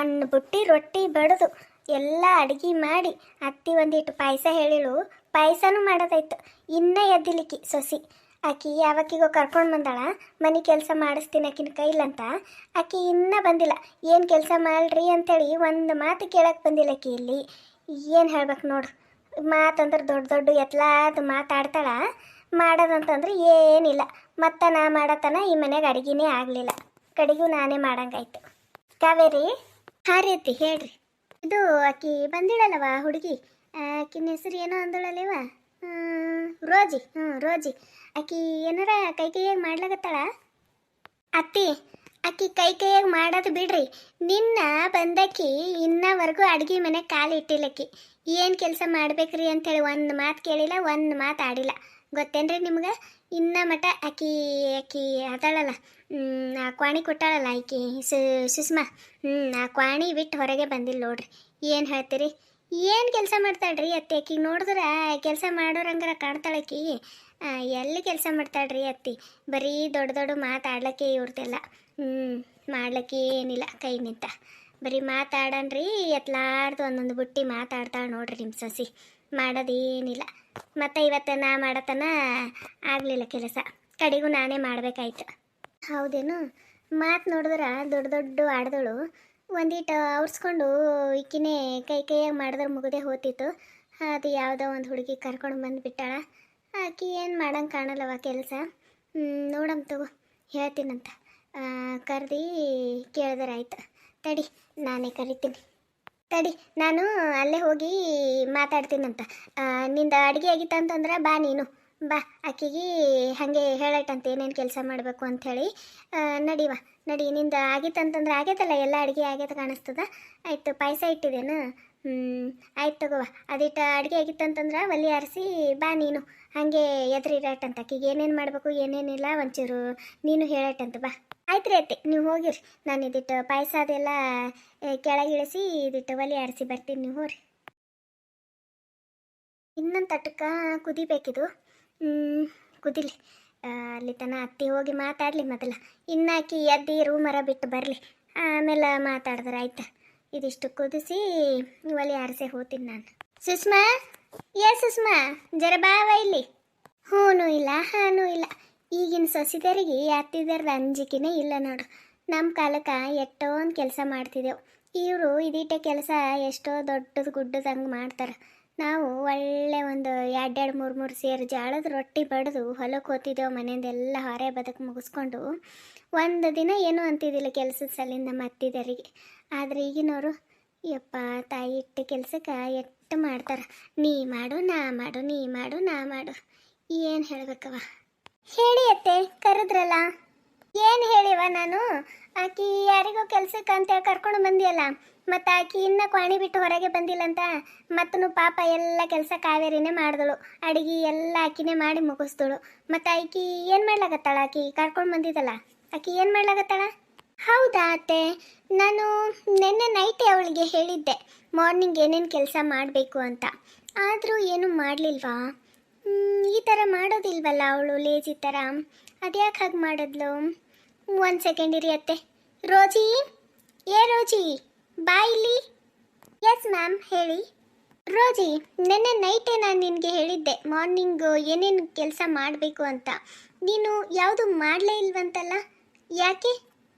ಒಂದು ಬುಟ್ಟಿ ರೊಟ್ಟಿ ಬಡಿದು ಎಲ್ಲ ಅಡುಗೆ ಮಾಡಿ ಅತ್ತಿ ಒಂದಿಟ್ಟು ಪಾಯಸ ಹೇಳಿಳು. ಪಾಯಸನೂ ಮಾಡೋದಾಯ್ತು. ಇನ್ನೂ ಎದ್ದಿಲಿಕ್ಕಿ ಸೊಸಿ ಆಕಿ ಯಾವಕ್ಕಿಗೋ ಕರ್ಕೊಂಡು ಬಂದಾಳ ಮನೆ ಕೆಲಸ ಮಾಡಿಸ್ತೀನಿ ಆಕಿನ ಕೈಲಂತ. ಆಕಿ ಇನ್ನೂ ಬಂದಿಲ್ಲ. ಏನು ಕೆಲಸ ಮಾಡ್ರಿ ಅಂತೇಳಿ ಒಂದು ಮಾತು ಕೇಳಕ್ಕೆ ಬಂದಿಲ್ಲ ಆಕಿ. ಇಲ್ಲಿ ಏನು ಹೇಳ್ಬೇಕು ನೋಡು. ಮಾತಂದ್ರೆ ದೊಡ್ಡ ದೊಡ್ಡ ಎತ್ಲಾದ ಮಾತಾಡ್ತಾಳ. ಮಾಡೋದಂತಂದ್ರೆ ಏನಿಲ್ಲ. ಮತ್ತು ನಾ ಮಾಡತನ ಈ ಮನೆಗೆ ಅಡುಗೆನೇ ಆಗಲಿಲ್ಲ. ಕಡೆಗೂ ನಾನೇ ಮಾಡಂಗಾಯ್ತು. ಕಾವೇರಿ, ಹಾಂ ರೀ ಅತ್ತಿ ಹೇಳ್ರಿ. ಇದು ಆಕಿ ಬಂದಿಳಲ್ಲವ ಹುಡುಗಿ, ಆಕಿನ ಹೆಸರು ಏನೋ ಅಂದಳಲ್ಲವ, ರೋಜಿ. ರೋಜಿ ಆಕಿ ಏನಾರ ಕೈಯಾಗಿ ಮಾಡ್ಲಾಗತ್ತಾಳ ಅತ್ತಿ. ಆಕಿ ಕೈಯಾಗಿ ಮಾಡೋದು ಬಿಡ್ರಿ. ನಿನ್ನ ಬಂದಕ್ಕಿ ಇನ್ನವರೆಗೂ ಅಡುಗೆ ಮನೆಗೆ ಕಾಲು ಇಟ್ಟಿಲ್ಲಕ್ಕಿ. ಏನು ಕೆಲಸ ಮಾಡ್ಬೇಕ್ರಿ ಅಂಥೇಳಿ ಒಂದು ಮಾತು ಕೇಳಿಲ್ಲ, ಒಂದು ಮಾತು ಆಡಿಲ್ಲ. ಗೊತ್ತೇನ್ರಿ ನಿಮ್ಗೆ? ಇನ್ನ ಮಠ ಆಕಿ ಆಕಿ ಅದಾಳಲ್ಲ, ಆ ಕ್ವಾಣಿ ಕೊಟ್ಟಾಳಲ್ಲ ಆಕಿ ಸುಷ್ಮಾ, ಆ ಕ್ವಾಣಿ ಬಿಟ್ಟು ಹೊರಗೆ ಬಂದಿಲ್ಲ ನೋಡ್ರಿ. ಏನು ಹೇಳ್ತೀರಿ? ಏನು ಕೆಲಸ ಮಾಡ್ತಾಳ್ರಿ ಅತ್ತಿ? ಆಕಿ ನೋಡಿದ್ರೆ ಕೆಲಸ ಮಾಡೋರಂಗಾರ ಕಾಣ್ತಾಳಕಿ. ಎಲ್ಲಿ ಕೆಲಸ ಮಾಡ್ತಾಳ್ರಿ ಅತ್ತಿ? ಬರೀ ದೊಡ್ಡ ದೊಡ್ಡ ಮಾತಾಡ್ಲಿಕ್ಕೆ ಇವ್ರದ್ದೆಲ್ಲ. ಮಾಡ್ಲಿಕ್ಕೆ ಏನಿಲ್ಲ ಕೈ ನಿಂತ. ಬರೀ ಮಾತಾಡನ್ರಿ ಎತ್ಲಾಡ್ದು ಒಂದೊಂದು ಬುಟ್ಟಿ ಮಾತಾಡ್ತಾಳೆ ನೋಡ್ರಿ ನಿಮ್ಮ ಸೊಸಿ. ಮಾಡೋದೇನಿಲ್ಲ. ಮತ್ತು ಇವತ್ತು ನಾ ಮಾಡತನ ಆಗಲಿಲ್ಲ ಕೆಲಸ. ಕಡೆಗೂ ನಾನೇ ಮಾಡಬೇಕಾಯ್ತು. ಹೌದೇನು? ಮಾತು ನೋಡಿದ್ರೆ ದೊಡ್ಡ ದೊಡ್ಡ ಆಡ್ದಳು. ಒಂದೀಟು ಅವ್ರಿಸ್ಕೊಂಡು ಈಕಿನೇ ಕೈಯಾಗಿ ಮಾಡಿದ್ರೆ ಮುಗದೆ ಹೋತಿತ್ತು. ಅದು ಯಾವುದೋ ಒಂದು ಹುಡುಗಿ ಕರ್ಕೊಂಡು ಬಂದುಬಿಟ್ಟಾಳ. ಆಕಿ ಏನು ಮಾಡಂಗೆ ಕಾಣಲ್ಲವ ಕೆಲಸ. ನೋಡಮ್ ತಗೋ, ಹೇಳ್ತೀನಂತ. ಕರೆದು ಕೇಳಿದ್ರಾಯ್ತು. ತಡಿ, ನಾನೇ ಕರಿತೀನಿ. ತಡಿ, ನಾನು ಅಲ್ಲೇ ಹೋಗಿ ಮಾತಾಡ್ತೀನಂತ. ನಿಂದ ಅಡುಗೆ ಆಗಿತ್ತಂತಂದ್ರೆ ಬಾ ನೀನು. ಬಾ, ಆಕಿಗೆ ಹಾಗೆ ಹೇಳೈತಂತ ಏನೇನು ಕೆಲಸ ಮಾಡಬೇಕು ಅಂಥೇಳಿ. ನಡಿವ ನಡಿ. ನಿಂದ ಆಗಿತ್ತಂತಂದ್ರೆ ಆಗೈತಲ್ಲ, ಎಲ್ಲ ಅಡುಗೆ ಆಗೈತೆ ಕಾಣಿಸ್ತದ. ಆಯಿತು, ಪಾಯಸ ಇಟ್ಟಿದ್ದೇನು? ಆಯ್ತು ತಗೋವ. ಅದಿಟ್ಟು ಅಡುಗೆ ಆಗಿತ್ತಂತಂದ್ರೆ ಒಲೆ ಆರಿಸಿ ಬಾ ನೀನು. ಹಾಗೆ ಎದುರಿರಟ್ಟಂತ ಆಕಿಗೆ ಏನೇನು ಮಾಡಬೇಕು ಏನೇನಿಲ್ಲ ಒಂಚೂರು ನೀನು ಹೇಳಟ್ಟಂತ. ಬಾ. ಆಯ್ತು ರೀ ಅತ್ತೆ, ನೀವು ಹೋಗಿರಿ. ನಾನು ಇದಿಟ್ಟು ಪಾಯಸ ಅದೆಲ್ಲ ಕೆಳಗಿಳಿಸಿ ಇದಿಟ್ಟು ಒಲೆ ಆರಿಸಿ ಬರ್ತೀನಿ. ನೀವು ಹೋರಿ. ಇನ್ನೊಂದು ತಟಕ ಕುದಿಬೇಕಿದು. ಕುದಿಲಿ. ಅಲ್ಲಿ ತನ ಅತ್ತಿ ಹೋಗಿ ಮಾತಾಡಲಿ ಮೊದಲ. ಇನ್ನಾಕಿ ಎದ್ದು ರೂಮರ ಬಿಟ್ಟು ಬರಲಿ, ಆಮೇಲೆ ಮಾತಾಡಿದ್ರೆ ಆಯ್ತಾ. ಇದಿಷ್ಟು ಕುದಿಸಿ ಒಲೆ ಆರಿಸೆ ಹೋಗ್ತೀನಿ ನಾನು. ಸುಷ್ಮಾ, ಸುಷ್ಮಾ, ಜರ ಬಾವ ಇಲ್ಲಿ. ಹ್ಞೂ ಇಲ್ಲ, ಹಾನೂ ಇಲ್ಲ. ಈಗಿನ ಸೊಸಿದರಿಗೆ ಅತ್ತಿದರದ ಅಂಜಿಕೆನೇ ಇಲ್ಲ ನೋಡು. ನಮ್ಮ ಕಾಲಕ್ಕೆ ಎಷ್ಟೊಂದು ಕೆಲಸ ಮಾಡ್ತಿದ್ದೆವು. ಇವರು ಇದೀಟೆ ಕೆಲಸ ಎಷ್ಟೋ ದೊಡ್ಡದು ಗುಡ್ಡದಂಗೆ ಮಾಡ್ತಾರೆ. ನಾವು ಒಳ್ಳೆ ಒಂದು 2-3 ಸೇರು ಜಾಳದ ರೊಟ್ಟಿ ಬಡಿದು ಹೊಲಕ್ಕೆ ಹೋಗ್ತಿದ್ದೆವು. ಮನೆಯಿಂದೆಲ್ಲ ಹೊರೆ ಬದುಕು ಮುಗಿಸ್ಕೊಂಡು ಒಂದು ದಿನ ಏನೂ ಅಂತಿದ್ದಿಲ್ಲ ಕೆಲಸದ ಸಲಿಂದ ನಮ್ಮ ಅತ್ತಿದರಿಗೆ. ಆದರೆ ಈಗಿನವರು ಯಪ್ಪ ತಾಯಿ ಇಟ್ಟು ಕೆಲಸಕ್ಕೆ ಎಷ್ಟು ಮಾಡ್ತಾರೆ. ನೀ ಮಾಡು ನಾ ಮಾಡು, ನೀ ಮಾಡು ನಾ ಮಾಡು. ಏನು ಹೇಳಬೇಕವ? ಹೇಳಿ ಅತ್ತೆ, ಕರೆದ್ರಲ್ಲ. ಏನು ಹೇಳಿವ ನಾನು? ಆಕಿ ಯಾರಿಗೋ ಕೆಲ್ಸಕ್ಕೆ ಅಂತೇಳಿ ಕರ್ಕೊಂಡು ಬಂದಿಯಲ್ಲ, ಮತ್ತು ಆಕಿ ಇನ್ನೂ ಕ್ವಾಣಿ ಬಿಟ್ಟು ಹೊರಗೆ ಬಂದಿಲ್ಲಂತ. ಮತ್ತು ಪಾಪ ಎಲ್ಲ ಕೆಲಸ ಕಾವೇರಿನೇ ಮಾಡಿದಳು. ಅಡುಗೆ ಎಲ್ಲ ಆಕಿನೇ ಮಾಡಿ ಮುಗಿಸ್ದಳು. ಮತ್ತು ಆಕಿ ಏನು ಮಾಡ್ಲಾಗತ್ತಾಳ? ಆಕಿ ಕರ್ಕೊಂಡು ಬಂದಿದ್ದಲ್ಲ, ಆಕಿ ಏನು ಮಾಡ್ಲಾಗತ್ತಾಳ? ಹೌದಾ ಅತ್ತೆ? ನಾನು ನಿನ್ನೆ ನೈಟೇ ಅವಳಿಗೆ ಹೇಳಿದ್ದೆ ಮಾರ್ನಿಂಗ್ ಏನೇನು ಕೆಲಸ ಮಾಡಬೇಕು ಅಂತ. ಆದರೂ ಏನೂ ಮಾಡಲಿಲ್ವಾ? ಈ ಥರ ಮಾಡೋದಿಲ್ವಲ್ಲ ಅವಳು, ಲೇಜಿ ಥರ. ಅದ್ಯಾಕೆ ಹಾಗೆ ಮಾಡಿದ್ಲು? ಒಂದು ಸೆಕೆಂಡ್ ಇರಿ ಅತ್ತೆ. ರೋಜಿ, ರೋಜಿ ಬಾ ಇಲ್ಲಿ. ಎಸ್ ಮ್ಯಾಮ್, ಹೇಳಿ. ರೋಜಿ, ನಿನ್ನೆ ನೈಟೇ ನಾನು ನಿನಗೆ ಹೇಳಿದ್ದೆ ಮಾರ್ನಿಂಗು ಏನೇನು ಕೆಲಸ ಮಾಡಬೇಕು ಅಂತ. ನೀನು ಯಾವುದು ಮಾಡಲೇ ಇಲ್ವಂತಲ್ಲ, ಯಾಕೆ?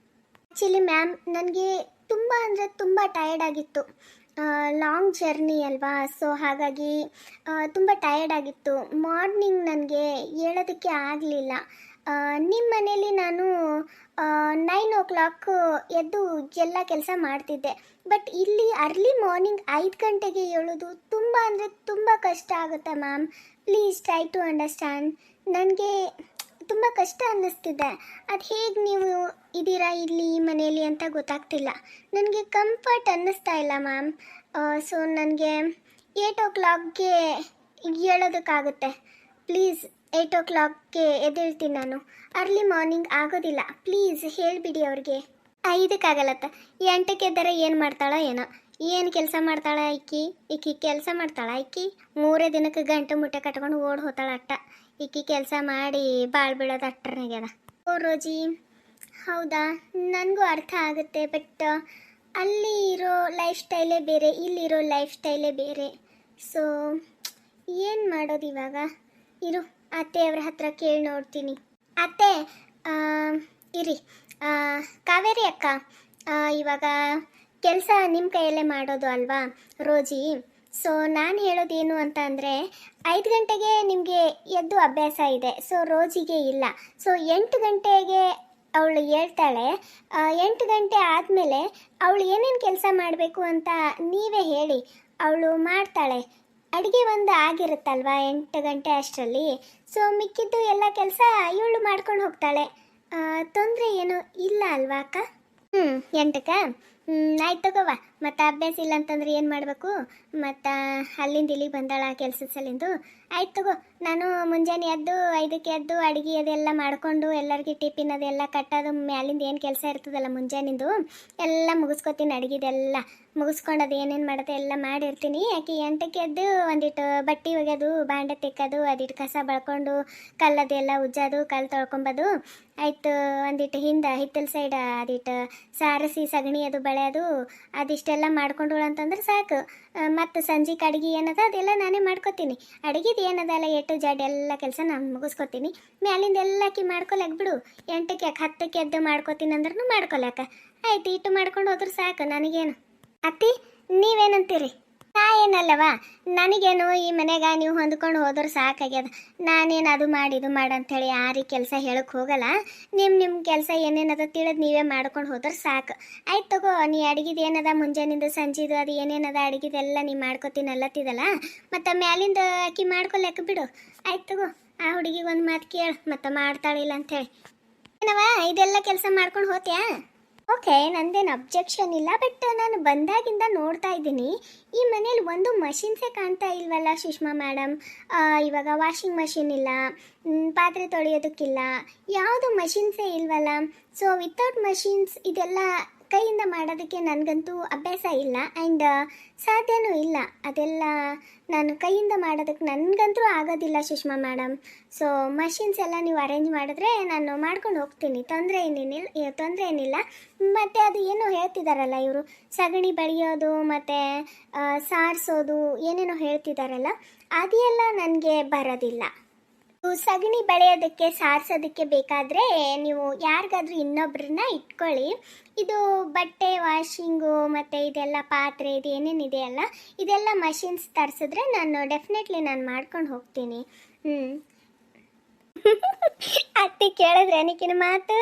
ಆ್ಯಕ್ಚುಲಿ ಮ್ಯಾಮ್, ನನಗೆ ತುಂಬ ಅಂದರೆ ತುಂಬ ಟಯರ್ಡ್ ಆಗಿತ್ತು. ಲಾಂಗ್ ಜರ್ನಿ ಅಲ್ವಾ, ಸೊ ಹಾಗಾಗಿ ತುಂಬ ಟಯರ್ಡ್ ಆಗಿತ್ತು. ಮಾರ್ನಿಂಗ್ ನನಗೆ ಹೇಳೋದಕ್ಕೆ ಆಗಲಿಲ್ಲ. ನಿಮ್ಮ ಮನೇಲಿ ನಾನು 9 o'clock ಎದ್ದು ಎಲ್ಲ ಕೆಲಸ ಮಾಡ್ತಿದ್ದೆ. ಬಟ್ ಇಲ್ಲಿ ಅರ್ಲಿ ಮಾರ್ನಿಂಗ್ 5 ಗಂಟೆಗೆ ಹೇಳೋದು ತುಂಬ ಅಂದರೆ ತುಂಬ ಕಷ್ಟ ಆಗುತ್ತೆ ma'am. Please try to understand. ನನಗೆ ತುಂಬ ಕಷ್ಟ ಅನ್ನಿಸ್ತಿದೆ. ಅದು ಹೇಗೆ ನೀವು ಇದ್ದೀರಾ ಇಲ್ಲಿ ಈ ಮನೆಯಲ್ಲಿ ಅಂತ ಗೊತ್ತಾಗ್ತಿಲ್ಲ. ನನಗೆ ಕಂಫರ್ಟ್ ಅನ್ನಿಸ್ತಾ ಇಲ್ಲ ಮ್ಯಾಮ್. ಸೊ ನನಗೆ 8 o'clockಗೆ ಹೇಳೋದಕ್ಕಾಗುತ್ತೆ. ಪ್ಲೀಸ್ 8 o'clockಗೆ ಎದ್ದೇಳ್ತೀನಿ ನಾನು. ಅರ್ಲಿ ಮಾರ್ನಿಂಗ್ ಆಗೋದಿಲ್ಲ. ಪ್ಲೀಸ್ ಹೇಳಿಬಿಡಿ ಅವ್ರಿಗೆ. 5ಕ್ಕಾಗಲ್ಲತ್ತ, 8ಕ್ಕೆ ಎದ್ದರೆ ಏನು ಮಾಡ್ತಾಳೋ ಏನೋ. ಏನು ಕೆಲಸ ಮಾಡ್ತಾಳ ಈಕಿ ಕೆಲಸ ಮಾಡ್ತಾಳ ಈಕಿ? 3 ದಿನಕ್ಕೆ ಗಂಟು ಮುಟ್ಟೆ ಕಟ್ಕೊಂಡು ಓಡ್ ಹೋತಾಳ ಅಟ್ಟ. ಈಕಿ ಕೆಲಸ ಮಾಡಿ ಬಾಳ್ ಬೀಳೋದು ಅಟ್ಟರ್ನಾಗ್ಯದ. ಓ ರೋಜಿ, ಹೌದಾ, ನನಗೂ ಅರ್ಥ ಆಗುತ್ತೆ. ಬಟ್ ಅಲ್ಲಿ ಇರೋ ಲೈಫ್ ಸ್ಟೈಲೇ ಬೇರೆ, ಇಲ್ಲಿರೋ ಲೈಫ್ ಸ್ಟೈಲೇ ಬೇರೆ. ಸೊ ಏನು ಮಾಡೋದು ಇವಾಗ? ಇರು, ಅತ್ತೆಯವ್ರ ಹತ್ರ ಕೇಳಿ ನೋಡ್ತೀನಿ. ಅತ್ತೆ, ಆ, ಇರಿ. ಆ, ಕಾವೇರಿ ಅಕ್ಕ, ಇವಾಗ ಕೆಲಸ ನಿಮ್ಮ ಕೈಯಲ್ಲೇ ಮಾಡೋದು ಅಲ್ವಾ ರೋಜಿ? ಸೊ ನಾನು ಹೇಳೋದೇನು ಅಂತ ಅಂದರೆ, 5 ಗಂಟೆಗೆ ನಿಮಗೆ ಎದ್ದು ಅಭ್ಯಾಸ ಇದೆ, ಸೊ ರೋಜಿಗೆ ಇಲ್ಲ. ಸೊ 8 ಗಂಟೆಗೆ ಅವಳು ಹೇಳ್ತಾಳೆ. 8 ಗಂಟೆ ಆದಮೇಲೆ ಅವಳು ಏನೇನು ಕೆಲಸ ಮಾಡಬೇಕು ಅಂತ ನೀವೇ ಹೇಳಿ, ಅವಳು ಮಾಡ್ತಾಳೆ. ಅಡುಗೆ ಒಂದು ಆಗಿರುತ್ತಲ್ವಾ 8 ಗಂಟೆ ಅಷ್ಟರಲ್ಲಿ. ಸೊ ಮಿಕ್ಕಿದ್ದು ಎಲ್ಲ ಕೆಲಸ ಇವಳು ಮಾಡ್ಕೊಂಡು ಹೋಗ್ತಾಳೆ. ತೊಂದರೆ ಏನೂ ಇಲ್ಲ ಅಲ್ವಾ ಅಕ್ಕ? 8ಕ್ಕೆ ಆಯ್ತು ತಗೋವಾ. ಮತ್ತು ಅಭ್ಯಾಸ ಇಲ್ಲ ಅಂತಂದ್ರೆ ಏನು ಮಾಡಬೇಕು? ಮತ್ತು ಅಲ್ಲಿಂದ ಇಲ್ಲಿಗೆ ಬಂದಾಳ ಕೆಲಸದ ಸಲಿಂದು. ಆಯ್ತು ತಗೋ, ನಾನು ಮುಂಜಾನೆ ಎದ್ದು 5ಕ್ಕೆ ಎದ್ದು ಅಡುಗೆ ಅದೆಲ್ಲ ಮಾಡಿಕೊಂಡು ಎಲ್ಲರಿಗೆ ಟಿಫಿನ್ ಅದೆಲ್ಲ ಕಟ್ಟೋದು ಮ್ಯಾಲಿಂದ ಏನು ಕೆಲಸ ಇರ್ತದಲ್ಲ ಮುಂಜಾನಿಂದು ಎಲ್ಲ ಮುಗಿಸ್ಕೊತೀನಿ. ಅಡುಗೆದೆಲ್ಲ ಮುಗಿಸ್ಕೊಂಡು ಅದು ಏನೇನು ಮಾಡುತ್ತೆ ಎಲ್ಲ ಮಾಡಿರ್ತೀನಿ. ಆಕೆ 8ಕ್ಕೆ ಎದ್ದು ಒಂದಿಟ್ಟು ಬಟ್ಟೆ ಒಗೆಯೋದು, ಬಾಂಡೆ ತಿಕ್ಕೋದು, ಅದಿಟ್ಟು ಕಸ ಬಳ್ಕೊಂಡು ಕಲ್ಲದೆಲ್ಲ ಉಜ್ಜೋದು, ಕಲ್ಲು ತೊಳ್ಕೊಂಬೋದು. ಆಯ್ತು, ಒಂದಿಟ್ಟು ಹಿಂದೆ ಹಿತ್ತಲ ಸೈಡ್ ಅದಿಟ್ಟು ಸಾರಿಸಿ ಸಗಣಿ ಅದು ಬೆಳೆಯೋದು, ಅದಿಷ್ಟೆಲ್ಲ ಮಾಡ್ಕೊಂಡಳು ಅಂತಂದ್ರೆ ಸಾಕು. ಮತ್ತು ಸಂಜೆಗೆ ಅಡುಗೆ ಏನದ ಅದೆಲ್ಲ ನಾನೇ ಮಾಡ್ಕೊತೀನಿ. ಅಡುಗೆದು ಏನದಲ್ಲ ಎಟ್ಟು ಜಾಡ್ ಎಲ್ಲ ಕೆಲಸ ನಾನು ಮುಗಿಸ್ಕೊತೀನಿ. ಮ್ಯಾಲಿಂದ ಎಲ್ಲ ಆಕಿ ಮಾಡ್ಕೊಳಕ್ ಬಿಡು. 8ಕ್ಕೆ 10ಕ್ಕೆ ಎದ್ದು ಮಾಡ್ಕೊತೀನಿ ಅಂದ್ರೂ ಮಾಡ್ಕೊಳಕ ಆಯ್ತು. ಇಟ್ಟು ಮಾಡ್ಕೊಂಡು ಹೋದ್ರೆ ಸಾಕು ನನಗೇನು. ಅತ್ತಿ, ನೀವೇನಂತೀರಿ? ನಾ ಏನಲ್ಲವಾ, ನನಗೇನು ಈ ಮನೆಗ ನೀವು ಹೊಂದ್ಕೊಂಡು ಹೋದ್ರೆ ಸಾಕಾಗ್ಯದ. ನಾನೇನು ಅದು ಮಾಡಿ ಇದು ಮಾಡಂಥೇಳಿ ಯಾರಿಗೆ ಕೆಲಸ ಹೇಳಕ್ಕೆ ಹೋಗಲ್ಲ. ನಿಮ್ಮ ಕೆಲಸ ಏನೇನದ ತಿಳಿದು ನೀವೇ ಮಾಡ್ಕೊಂಡು ಹೋದ್ರೆ ಸಾಕು. ಆಯ್ತು ತಗೋ, ನೀ ಅಡುಗೆದು ಏನದ ಮುಂಜಾನಿಂದ ಸಂಜೆದು ಅದು ಏನೇನದ ಅಡುಗೆದೆಲ್ಲ ನೀ ಮಾಡ್ಕೊತೀನಿ ಅಲ್ಲತ್ತಿದಲ್ಲ, ಮತ್ತು ಮ್ಯಾಲಿಂದ ಅಕ್ಕಿ ಮಾಡ್ಕೊಲೆಕ್ಕ ಬಿಡು. ಆಯ್ತು ತಗೋ, ಆ ಹುಡುಗಿಗೆ ಒಂದು ಮಾತು ಕೇಳು, ಮತ್ತು ಮಾಡ್ತಾಳಿಲ್ಲ ಅಂಥೇಳಿ. ಏನವ ಇದೆಲ್ಲ ಕೆಲಸ ಮಾಡ್ಕೊಂಡು ಹೋತ್ಯಾ? ಓಕೆ, ನಂದೇನು ಅಬ್ಜೆಕ್ಷನ್ ಇಲ್ಲ. ಬಟ್ ನಾನು ಬಂದಾಗಿಂದ ನೋಡ್ತಾ ಇದ್ದೀನಿ, ಈ ಮನೇಲಿ ಒಂದು ಮಷಿನ್ಸೇ ಕಾಣ್ತಾ ಇಲ್ವಲ್ಲ ಸುಷ್ಮಾ ಮೇಡಮ್. ಇವಾಗ ವಾಷಿಂಗ್ ಮಷಿನ್ ಇಲ್ಲ, ಪಾತ್ರೆ ತೊಳೆಯೋದಕ್ಕಿಲ್ಲ, ಯಾವುದು ಮಷಿನ್ಸೇ ಇಲ್ವಲ್ಲ. ಸೊ ವಿತೌಟ್ ಮಷಿನ್ಸ್ ಇದೆಲ್ಲ ಕೈಯಿಂದ ಮಾಡೋದಕ್ಕೆ ನನಗಂತೂ ಅಭ್ಯಾಸ ಇಲ್ಲ ಆ್ಯಂಡ್ ಸಾಧ್ಯನೂ ಇಲ್ಲ. ಅದೆಲ್ಲ ನಾನು ಕೈಯಿಂದ ಮಾಡೋದಕ್ಕೆ ನನಗಂತೂ ಆಗೋದಿಲ್ಲ ಸುಷ್ಮಾ ಮೇಡಮ್. ಸೊ ಮಷಿನ್ಸ್ ಎಲ್ಲ ನೀವು ಅರೇಂಜ್ ಮಾಡಿದ್ರೆ ನಾನು ಮಾಡ್ಕೊಂಡು ಹೋಗ್ತೀನಿ, ತೊಂದರೆ ಏನಿಲ್ಲ. ಮತ್ತು ಅದು ಏನೋ ಹೇಳ್ತಿದ್ದಾರಲ್ಲ ಇವರು, ಸಗಣಿ ಬೆಳೆಯೋದು ಮತ್ತು ಸಾರಿಸೋದು ಏನೇನೋ ಹೇಳ್ತಿದ್ದಾರಲ್ಲ, ಅದೆಲ್ಲ ನನಗೆ ಬರೋದಿಲ್ಲ. ಸಗಣಿ ಬೆಳೆಯೋದಕ್ಕೆ ಸಾರಿಸೋದಕ್ಕೆ ಬೇಕಾದರೆ ನೀವು ಯಾರಿಗಾದ್ರೂ ಇನ್ನೊಬ್ಬರನ್ನ ಇಟ್ಕೊಳ್ಳಿ. ಇದು ಬಟ್ಟೆ ವಾಷಿಂಗು ಮತ್ತು ಇದೆಲ್ಲ ಪಾತ್ರೆ ಇದು ಏನೇನಿದೆಯಲ್ಲ ಇದೆಲ್ಲ ಮಷಿನ್ಸ್ ತರಿಸಿದ್ರೆ ನಾನು ಡೆಫಿನೆಟ್ಲಿ ನಾನು ಮಾಡ್ಕೊಂಡು ಹೋಗ್ತೀನಿ. ಅತ್ತಿ ಕೇಳಿದ್ರೆ ಏನಕ್ಕಿನ ಮಾತು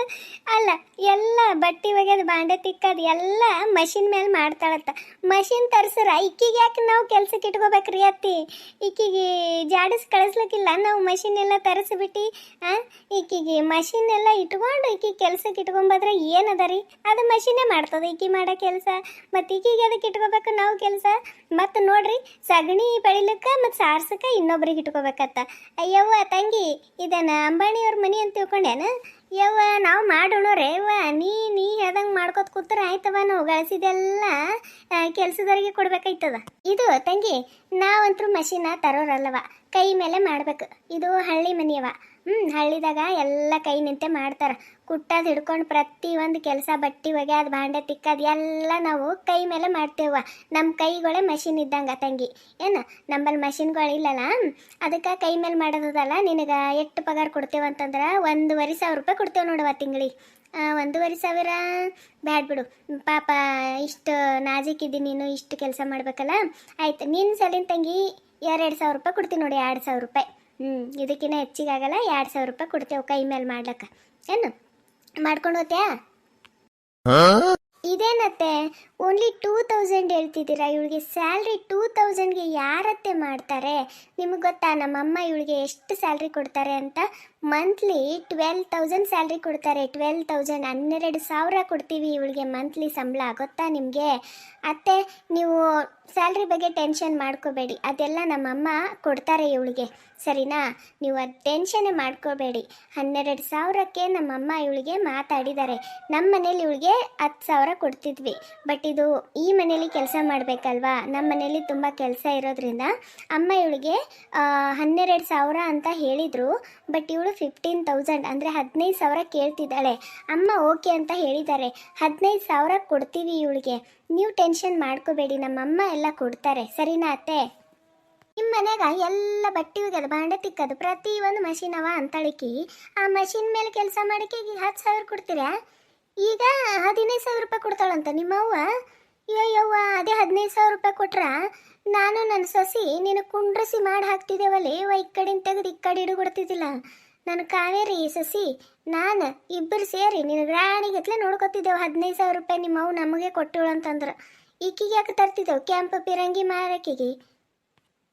ಅಲ್ಲ, ಎಲ್ಲ ಬಟ್ಟೆ ಒಗೆದು ಬಾಂಡೆ ತಿಕ್ಕೋದು ಎಲ್ಲ ಮಷಿನ್ ಮೇಲೆ ಮಾಡ್ತಾಳತ್ತ. ಮಷಿನ್ ತರ್ಸ್ರ ಇಕ್ಕಿಗೆ ಯಾಕೆ ನಾವು ಕೆಲ್ಸಕ್ಕೆ ಇಟ್ಕೋಬೇಕ್ರಿ ಅತ್ತಿ? ಇಕ್ಕಿಗೆ ಜಾಡಿಸ್ ಕಳಿಸ್ಲಿಕ್ಕಿಲ್ಲ ನಾವು ಮಷಿನ್ ಎಲ್ಲ ತರಿಸ್ಬಿಟ್ಟು ಈಕಿಗೆ ಮಷಿನ್ ಎಲ್ಲ ಇಟ್ಕೊಂಡು ಈಕಿಗೆ ಕೆಲ್ಸಕ್ಕೆ ಇಟ್ಕೊಂಬಂದ್ರೆ ಏನದ ರೀ? ಅದು ಮಷಿನೇ ಮಾಡ್ತದೆ ಈಕಿ ಮಾಡೋ ಕೆಲಸ. ಮತ್ತು ಈಕಿಗೆ ಅದಕ್ಕೆ ಇಟ್ಕೋಬೇಕು ನಾವು ಕೆಲಸ. ಮತ್ತು ನೋಡ್ರಿ, ಸಗಣಿ ಬೆಳಿಲಿಕ್ಕೆ ಮತ್ತು ಸಾರ್ಸಕ್ಕೆ ಇನ್ನೊಬ್ರಿಗೆ ಇಟ್ಕೋಬೇಕತ್ತ. ಅಯ್ಯವ್ವ ತಂಗಿ, ಇದನ್ನ ಅಂಬಾಣಿಯವ್ರ ಮನೆ ಅಂತ ತಿಳ್ಕೊಂಡೇನ? ಯವ್ವ ನಾವು ಮಾಡೋಣರೇ ಯವ್ವ, ನೀ ಹೇಳ್ದಂಗೆ ಮಾಡ್ಕೊತ ಕೂತ್ರೆ ಆಯ್ತವ, ನಾವು ಗಳಿಸಿದೆಲ್ಲ ಕೆಲಸದವರಿಗೆ ಕೊಡ್ಬೇಕಾಯ್ತದ. ಇದು ತಂಗಿ, ನಾವಂತರೂ ಮಷಿನ ತರೋರಲ್ಲವ, ಕೈ ಮೇಲೆ ಮಾಡ್ಬೇಕು. ಇದು ಹಳ್ಳಿ ಮನೆಯವ. ಹಳ್ಳಿದಾಗ ಎಲ್ಲ ಕೈ ನಿಂತೆ ಮಾಡ್ತಾರೆ. ಕುಟ್ಟೋದು ಹಿಡ್ಕೊಂಡು ಪ್ರತಿ ಒಂದು ಕೆಲಸ, ಬಟ್ಟೆ ಒಗ್ಯಾದು ಬಾಂಡೆ ತಿಕ್ಕೋದು ಎಲ್ಲ ನಾವು ಕೈ ಮೇಲೆ ಮಾಡ್ತೇವ. ನಮ್ಮ ಕೈಗಳೇ ಮಷಿನ್ ಇದ್ದಂಗೆ ತಂಗಿ. ಏನು ನಂಬಲ್ಲಿ ಮಷಿನ್ಗಳಿಲ್ಲಲ್ಲ, ಅದಕ್ಕೆ ಕೈ ಮೇಲೆ ಮಾಡೋದಲ್ಲ. ನಿನಗೆ ಎಷ್ಟು ಪಗಾರ ಕೊಡ್ತೇವಂತಂದ್ರೆ 1,500 ರೂಪಾಯಿ ಕೊಡ್ತೇವೆ ನೋಡುವ ತಿಂಗಳಿಗೆ. 1,500 ಬ್ಯಾಡ್ ಬಿಡು ಪಾಪ, ಇಷ್ಟು ನಾಜಿಕಿದ್ದೀನಿ ನೀನು, ಇಷ್ಟು ಕೆಲಸ ಮಾಡ್ಬೇಕಲ್ಲ. ಆಯ್ತು, ನಿನ್ನ ಸಲಿನ ತಂಗಿ 2,000 ರೂಪಾಯಿ ಕೊಡ್ತೀನಿ ನೋಡಿ, 2,000 ರೂಪಾಯಿ. ಇದಕ್ಕಿಂತ ಹೆಚ್ಚಿಗಾಗಲ್ಲ, 2,000 ರೂಪಾಯಿ ಕೊಡ್ತೇವೆ ಕೈ ಮೇಲೆ ಮಾಡ್ಲಕ್ಕ. ಏನು ಮಾಡ್ಕೊಂಡು ಹೋತ್ಯಾ? ಇದೇನತ್ತೆ ಓನ್ಲಿ 2,000 ಹೇಳ್ತಿದ್ದೀರಾ? ಇವಳಿಗೆ ಸ್ಯಾಲ್ರಿ 2,000ಗೆ ಯಾರತ್ತೆ ಮಾಡ್ತಾರೆ? ನಿಮಗೆ ಗೊತ್ತಾ ನಮ್ಮಮ್ಮ ಇವಳಿಗೆ ಎಷ್ಟು ಸ್ಯಾಲ್ರಿ ಕೊಡ್ತಾರೆ ಅಂತ? ಮಂತ್ಲಿ 12,000 ಸ್ಯಾಲ್ರಿ ಕೊಡ್ತಾರೆ. 12,000 12,000 ಕೊಡ್ತೀವಿ ಇವಳಿಗೆ ಮಂತ್ಲಿ ಸಂಬಳ. ಗೊತ್ತಾ ನಿಮಗೆ? ಅತ್ತೆ, ನೀವು ಸ್ಯಾಲ್ರಿ ಬಗ್ಗೆ ಟೆನ್ಷನ್ ಮಾಡ್ಕೋಬೇಡಿ, ಅದೆಲ್ಲ ನಮ್ಮಮ್ಮ ಕೊಡ್ತಾರೆ ಇವಳಿಗೆ, ಸರಿನಾ? ನೀವು ಅದು ಟೆನ್ಷನ್ನೇ ಮಾಡ್ಕೋಬೇಡಿ. 12,000ಕ್ಕೆ ನಮ್ಮಮ್ಮ ಇವಳಿಗೆ ಮಾತಾಡಿದ್ದಾರೆ. ನಮ್ಮ ಮನೇಲಿ ಇವಳಿಗೆ 10,000 ಕೊಡ್ತಿದ್ವಿ. ಬಟ್ ಇದು ಈ ಮನೇಲಿ ಕೆಲಸ ಮಾಡಬೇಕಲ್ವಾ, ನಮ್ಮ ಮನೇಲಿ ತುಂಬ ಕೆಲಸ ಇರೋದ್ರಿಂದ ಅಮ್ಮ ಇವಳಿಗೆ 12,000 ಅಂತ ಹೇಳಿದರು. ಬಟ್ ಇವಳು 15,000 ಅಂದರೆ 15,000 ಕೇಳ್ತಿದ್ದಾಳೆ. ಅಮ್ಮ ಓಕೆ ಅಂತ ಹೇಳಿದ್ದಾರೆ. 15,000 ಕೊಡ್ತೀವಿ ಇವಳಿಗೆ. ನೀವು ಟೆನ್ಷನ್ ಮಾಡ್ಕೋಬೇಡಿ, ನಮ್ಮಮ್ಮ ಎಲ್ಲ ಕೊಡ್ತಾರೆ. ಸರಿನಾ ಅತ್ತೆ? ನಿಮ್ಮ ಮನ್ಯಾಗ ಎಲ್ಲ ಬಟ್ಟೆ ಒಗ್ಯೋದು, ಬಾಂಡೆ ತಿಕ್ಕೋದು ಪ್ರತಿಯೊಂದು ಮಷಿನ್ ಅವ ಅಂತಳಿಕಿ. ಆ ಮಷಿನ್ ಮೇಲೆ ಕೆಲಸ ಮಾಡೋಕೆ ಈಗ 10,000 ಕೊಡ್ತೀರಾ? ಈಗ 15,000 ರೂಪಾಯಿ ಕೊಡ್ತಾಳಂತ ನಿಮ್ಮವ್ವ. ಅಯ್ಯವ್ವ, ಅದೇ 15,000 ರೂಪಾಯಿ ಕೊಟ್ರ ನಾನು ನನ್ನ ಸೊಸಿ ನೀನು ಕುಂಡ್ರಸಿ ಮಾಡಿ ಹಾಕ್ತಿದ್ದೇವಲ್ಲಿ. ಈ ಕಡೆಯಿಂದ ತೆಗೆದು ಈ ಕಡೆ ಹಿಡುಗೊಡ್ತಿದ್ದಿಲ್ಲ. ನಾನು ಕಾವೇರಿ ಸೊಸಿ ನಾನು ಇಬ್ಬರು ಸೇರಿ ನಿನ್ನ ರಾಣಿಗತ್ಲೆ ನೋಡ್ಕೊತಿದ್ದೆವು. 15,000 ರೂಪಾಯಿ ನಿಮ್ಮವ್ವ ನಮಗೆ ಕೊಟ್ಟಳು ಅಂತಂದ್ರೆ ಈಕಿಗೆ ಯಾಕೆ ತರ್ತಿದ್ದೆವು ಕೆಂಪು ಪಿರಂಗಿ ಮಾರಕಿಗೆ?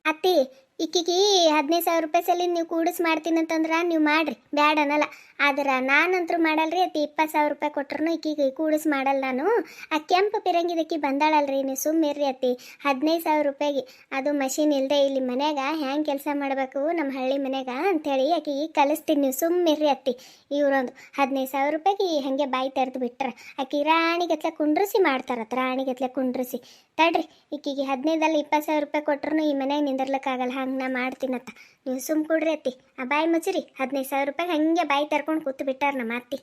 ಅತ್ತಿ, ಈಕಿಗೆ 15,000 ರೂಪಾಯಿ ಸಲ ನೀವು ಕೂಡಿಸ್ ಮಾಡ್ತೀನಿ ಅಂತಂದ್ರೆ ನೀವು ಮಾಡ್ರಿ, ಬ್ಯಾಡ ಅನ್ನಲ್ಲ. ಆದ್ರೆ ನಾನಂತರೂ ಮಾಡಲ್ರಿ ಅತ್ತಿ. 20,000 ರೂಪಾಯಿ ಕೊಟ್ರು ಈಕಿಗೆ ಕೂಡಿಸ್ ಮಾಡಲ್ಲ ನಾನು. ಆ ಕೆಂಪು ಪಿರಂಗಿದಕ್ಕಿ ಬಂದಾಳಲ್ರಿ, ನೀವು ಸುಮ್ಮಿರ್ರಿ ಅತ್ತಿ. 15,000 ರೂಪಾಯಿಗೆ ಅದು ಮಷೀನ್ ಇಲ್ಲದೆ ಇಲ್ಲಿ ಮನ್ಯಾಗ ಹ್ಯಾಂಗೆ ಕೆಲಸ ಮಾಡಬೇಕು ನಮ್ಮ ಹಳ್ಳಿ ಮನ್ಯಾಗ ಅಂಥೇಳಿ ಆಕಿಗೆ ಕಲಿಸ್ತೀನಿ. ನೀವು ಸುಮ್ಮಿರ್ರಿ ಅತ್ತಿ. ಇವರೊಂದು 15,000 ರೂಪಾಯಿಗೆ ಹಾಗೆ ಬಾಯಿ ತೆರೆದು ಬಿಟ್ರೆ ಆಕಿ ರಾಣಿಗತ್ಲೆ ಕುಂಡ್ರಿಸಿ ಮಾಡ್ತಾರತ್ತ. ರಾಣಿಗತ್ಲೆ ಕುಂಡ್ರಿಸಿ ತಡ್ರಿ. ಈಕಿಗೆ 15 20,000 ರೂಪಾಯಿ ಕೊಟ್ರು ಈ ಮನ್ಯಾಗ ನಿಂದಿರ್ಲಿಕ್ಕಾಗಲ್ಲ. ಹಂಗೆ ನಾ ಮಾಡ್ತೀನತ್ತ. ನೀವು ಸುಮ್ ಕೊಡ್ರಿ ಅತ್ತಿ. ಆ ಬಾಯಿ ಮುಚ್ಚಿರಿ. 15,000 ರೂಪಾಯಿ ಹಾಗೆ ಬಾಯಿ ತೆರ್ಕೊಂಡು ಕೂತು ಬಿಟ್ಟಾರ ನಮ್ಮ ಅತ್ತಿ.